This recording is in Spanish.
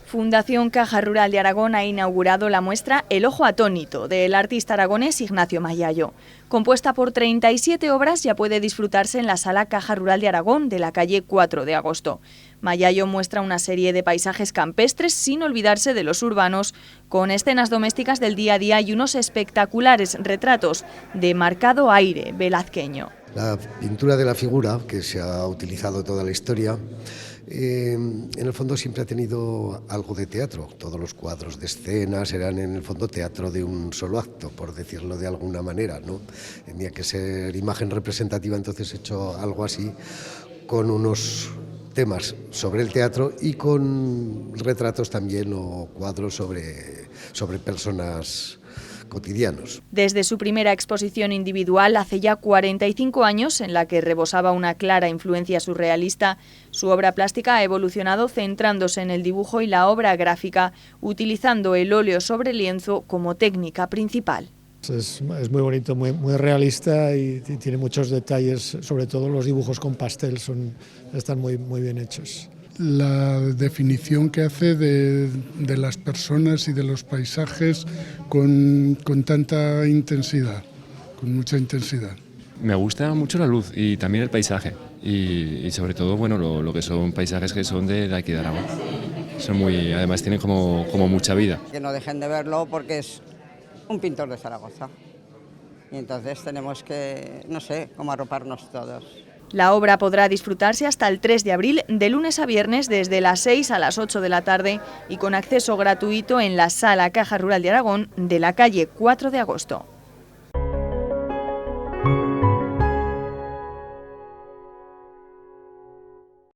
Fundación Caja Rural de Aragón ha inaugurado la muestra El ojo atónito del artista aragonés Ignacio Mayayo. Compuesta por 37 obras, ya puede disfrutarse en la Sala Caja Rural de Aragón de la calle 4 de Agosto. Mayayo muestra una serie de paisajes campestres sin olvidarse de los urbanos, con escenas domésticas del día a día y unos espectaculares retratos de marcado aire velazqueño. La pintura de la figura, que se ha utilizado toda la historia, en el fondo siempre ha tenido algo de teatro. Todos los cuadros de escenas eran en el fondo teatro de un solo acto, por decirlo de alguna manera, ¿no? Tenía que ser imagen representativa, entonces he hecho algo así con unos temas sobre el teatro y con retratos también o cuadros sobre personas cotidianos. Desde su primera exposición individual hace ya 45 años, en la que rebosaba una clara influencia surrealista, su obra plástica ha evolucionado centrándose en el dibujo y la obra gráfica, utilizando el óleo sobre lienzo como técnica principal. Es muy bonito, muy realista y tiene muchos detalles, sobre todo los dibujos con pastel están muy bien hechos. La definición que hace de las personas y de los paisajes con tanta intensidad, con mucha intensidad. Me gusta mucho la luz y también el paisaje y sobre todo bueno lo que son paisajes que son de aquí de Aragón. Son además tienen como mucha vida. Que no dejen de verlo porque es un pintor de Zaragoza y entonces tenemos que, no sé, como arroparnos todos. La obra podrá disfrutarse hasta el 3 de abril, de lunes a viernes, desde las 6 a las 8 de la tarde y con acceso gratuito en la Sala Caja Rural de Aragón de la calle 4 de Agosto.